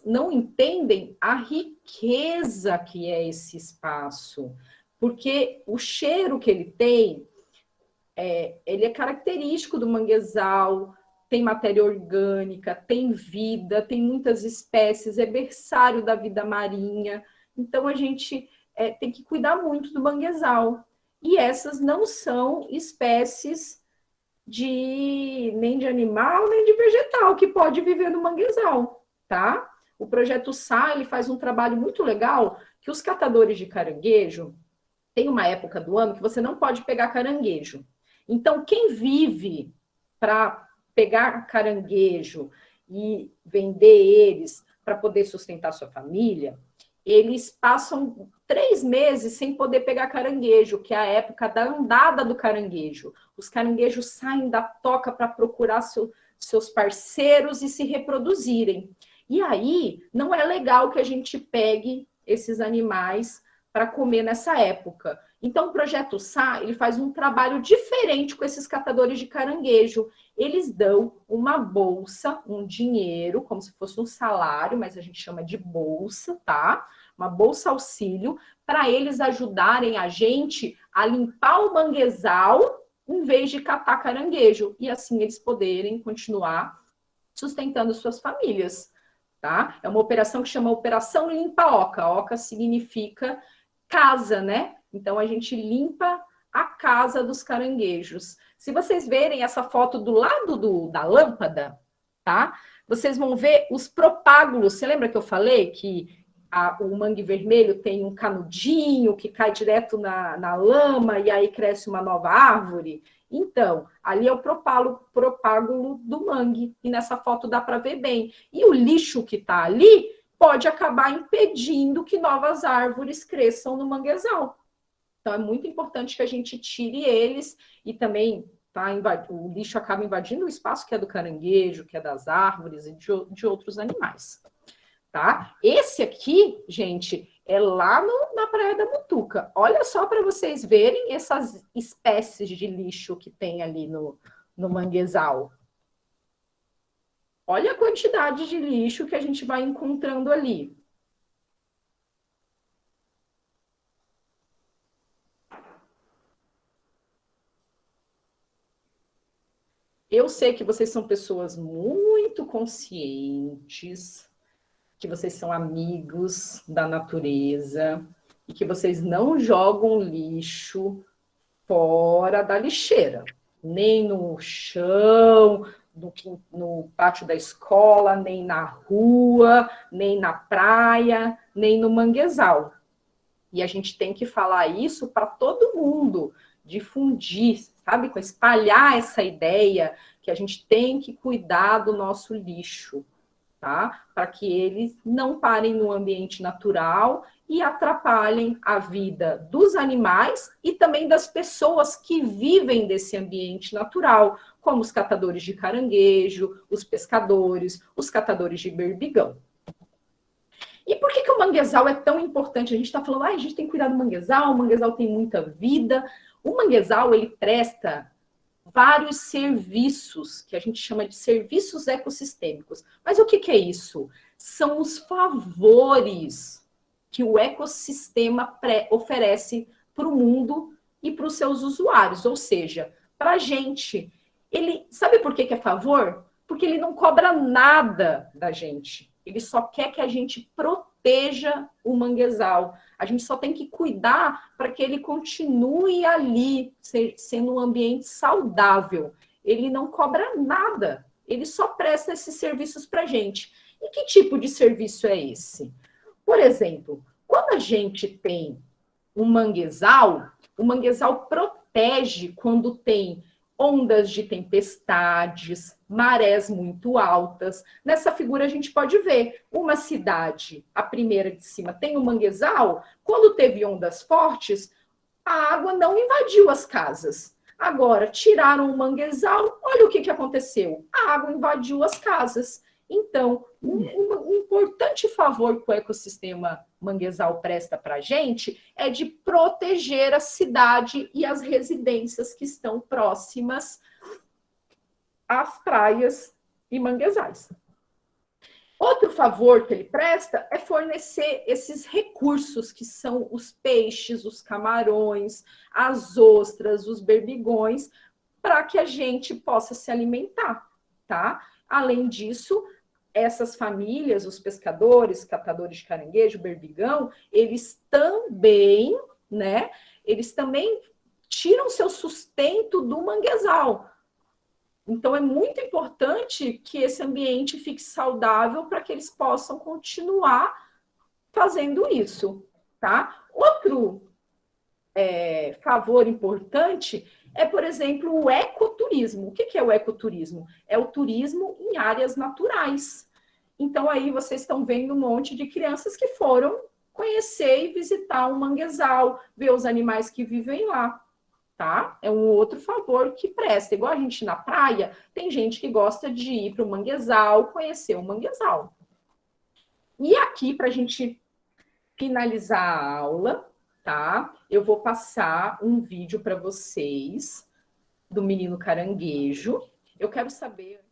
não entendem a riqueza que é esse espaço, porque o cheiro que ele tem, ele é característico do manguezal, tem matéria orgânica, tem vida, tem muitas espécies, é berçário da vida marinha. Então, a gente tem que cuidar muito do manguezal. E essas não são espécies nem de animal, nem de vegetal, que pode viver no manguezal, tá? O Projeto Sá, ele faz um trabalho muito legal, que os catadores de caranguejo, tem uma época do ano que você não pode pegar caranguejo. Então, quem vive para pegar caranguejo e vender eles para poder sustentar sua família, eles passam 3 meses sem poder pegar caranguejo, que é a época da andada do caranguejo. Os caranguejos saem da toca para procurar seus parceiros e se reproduzirem. E aí, não é legal que a gente pegue esses animais para comer nessa época. Então, o Projeto Sá, ele faz um trabalho diferente com esses catadores de caranguejo. Eles dão uma bolsa, um dinheiro, como se fosse um salário, mas a gente chama de bolsa, tá? Uma bolsa auxílio, para eles ajudarem a gente a limpar o manguezal em vez de catar caranguejo. E assim eles poderem continuar sustentando suas famílias, tá? É uma operação que chama Operação Limpa Oca. Oca significa casa, né? Então, a gente limpa a casa dos caranguejos. Se vocês verem essa foto do lado da lâmpada, tá? Vocês vão ver os propágulos. Você lembra que eu falei que o mangue vermelho tem um canudinho que cai direto na lama e aí cresce uma nova árvore? Então, ali é o propágulo do mangue. E nessa foto dá para ver bem. E o lixo que está ali pode acabar impedindo que novas árvores cresçam no manguezal. Então, é muito importante que a gente tire eles e também tá? O lixo acaba invadindo o espaço que é do caranguejo, que é das árvores e de outros animais, tá? Esse aqui, gente, é lá na Praia da Mutuca. Olha só para vocês verem essas espécies de lixo que tem ali no manguezal. Olha a quantidade de lixo que a gente vai encontrando ali. Eu sei que vocês são pessoas muito conscientes, que vocês são amigos da natureza e que vocês não jogam lixo fora da lixeira, nem no chão, no pátio da escola, nem na rua, nem na praia, nem no manguezal. E a gente tem que falar isso para todo mundo, difundir, sabe? Espalhar essa ideia que a gente tem que cuidar do nosso lixo, tá? Para que eles não parem no ambiente natural e atrapalhem a vida dos animais e também das pessoas que vivem desse ambiente natural, como os catadores de caranguejo, os pescadores, os catadores de berbigão. E por que o manguezal é tão importante? A gente está falando, a gente tem que cuidar do manguezal, o manguezal tem muita vida. O manguezal, ele presta vários serviços, que a gente chama de serviços ecossistêmicos. Mas o que é isso? São os favores que o ecossistema oferece para o mundo e para os seus usuários. Ou seja, para a gente, ele sabe por que é favor? Porque ele não cobra nada da gente. Ele só quer que a gente proteja o manguezal. A gente só tem que cuidar para que ele continue ali, sendo um ambiente saudável. Ele não cobra nada. Ele só presta esses serviços para a gente. E que tipo de serviço é esse? Por exemplo, quando a gente tem um manguezal, o manguezal protege quando tem ondas de tempestades, marés muito altas. Nessa figura a gente pode ver uma cidade, a primeira de cima, tem um manguezal. Quando teve ondas fortes, a água não invadiu as casas. Agora, tiraram o manguezal, olha o que aconteceu. A água invadiu as casas. Então, um importante favor que o ecossistema manguezal presta para a gente é de proteger a cidade e as residências que estão próximas às praias e manguezais. Outro favor que ele presta é fornecer esses recursos que são os peixes, os camarões, as ostras, os berbigões, para que a gente possa se alimentar, tá? Além disso, essas famílias, os pescadores, catadores de caranguejo, berbigão, eles também tiram seu sustento do manguezal. Então, é muito importante que esse ambiente fique saudável para que eles possam continuar fazendo isso, tá? Outro favor importante é, por exemplo, o ecoturismo. O que é o ecoturismo? É o turismo em áreas naturais. Então, aí vocês estão vendo um monte de crianças que foram conhecer e visitar um manguezal, ver os animais que vivem lá, tá? É um outro favor que presta. Igual a gente na praia, tem gente que gosta de ir para o manguezal, conhecer o manguezal. E aqui, para a gente finalizar a aula, tá? Eu vou passar um vídeo para vocês do menino caranguejo. Eu quero saber...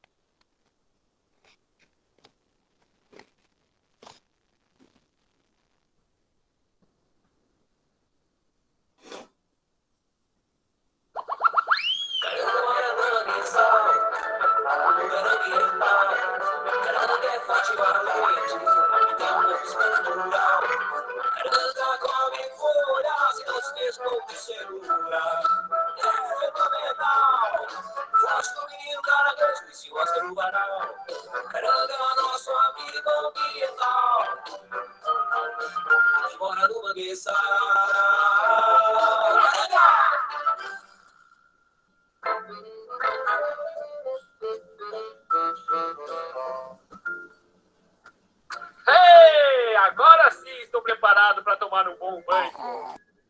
Agora sim estou preparado para tomar um bom banho.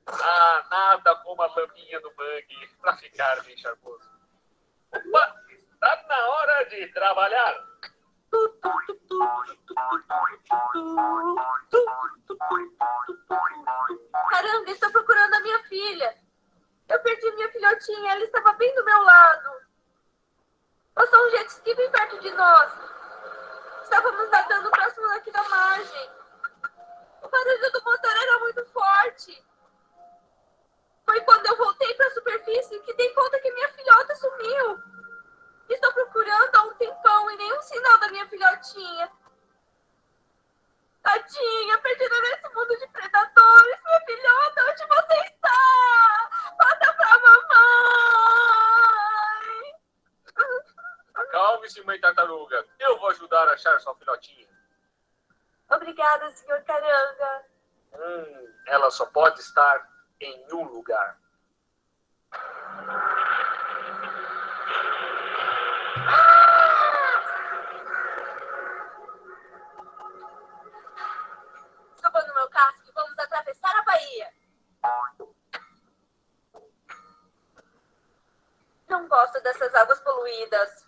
Ah, nada como a laminha do mangue para ficar bem charmoso. Opa, está na hora de trabalhar. Caramba, estou procurando a minha filha. Eu perdi minha filhotinha, ela estava bem do meu lado. Passou um jet ski bem perto de nós. Estávamos nadando próximo aqui da margem. O barulho do motor era muito forte. Foi quando eu voltei para a superfície que dei conta que minha filhota sumiu. Estou procurando há um tempão e nenhum sinal da minha filhotinha. Tadinha, perdida nesse mundo de predadores. Minha filhota, onde você está? Volta pra mamãe. Acalme-se, mãe tartaruga. Eu vou ajudar a achar sua filhotinha. Obrigada, senhor Caranga. Ela só pode estar em um lugar. Suba no meu casco e vamos atravessar a Bahia. Não gosto dessas águas poluídas.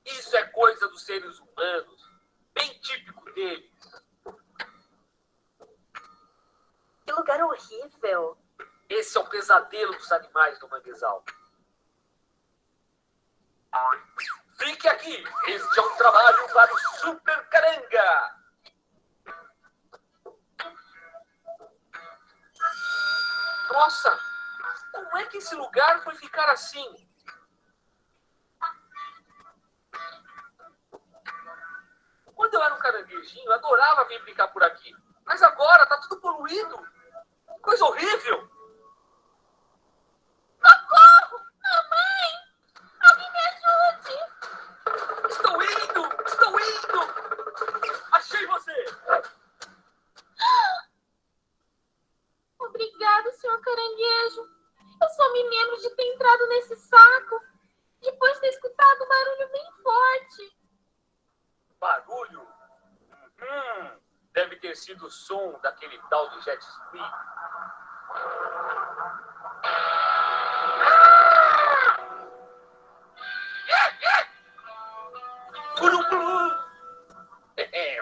Isso é coisa dos seres humanos. Bem típico deles. Que lugar horrível. Esse é o pesadelo dos animais do manguezal. Fique aqui. Este é um trabalho para o Super Caranga. Nossa, como é que esse lugar foi ficar assim? Quando eu era um caranguejinho, eu adorava vir brincar por aqui. Mas agora tá tudo poluído. Coisa horrível. Socorro! Mamãe! Alguém me ajude! Estou indo! Estou indo! Achei você! Obrigada, senhor Caranguejo. Eu só me lembro de ter entrado nesse saco depois de ter escutado um barulho bem forte. Barulho? Deve ter sido o som daquele tal de jet ski.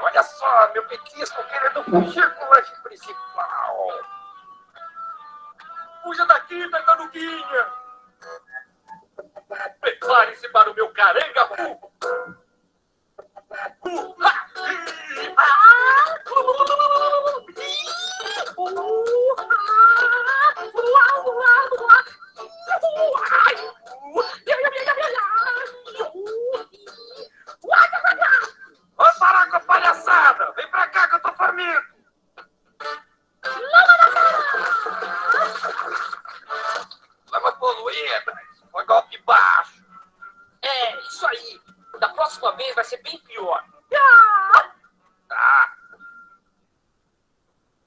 Olha só, meu petisco querendo fugir com o lanche principal. Fuja daqui, tartaruguinha. Prepare-se para o meu caranga. Vamos parar com a palhaçada! Vem pra cá que eu tô faminto! Lama poluída! Foi golpe baixo! É, isso aí! Da próxima vez vai ser bem pior! Tá!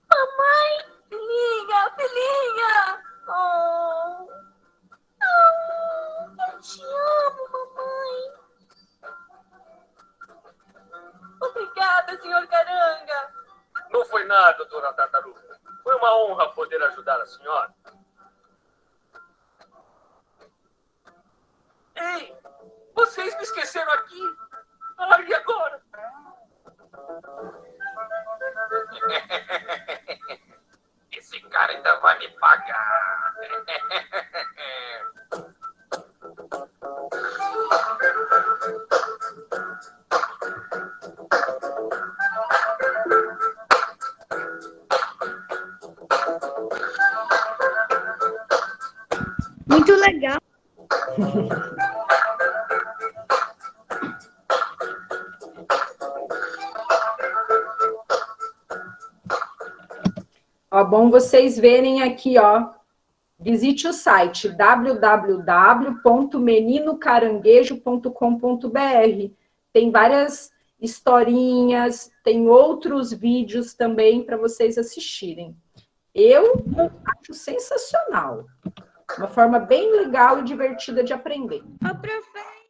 Mamãe! Filhinha! Filhinha! Oh, eu te amo, mamãe! Obrigada, senhor Caranga! Não foi nada, dona Tartaruga. Foi uma honra poder ajudar a senhora. Ei! Vocês me esqueceram aqui! Ah, e agora? Esse cara ainda vai me pagar. Muito legal. Ó, bom vocês verem aqui, ó. Visite o site www.meninocaranguejo.com.br. Tem várias historinhas, tem outros vídeos também para vocês assistirem. Eu acho sensacional. Uma forma bem legal e divertida de aprender. Ô, professor.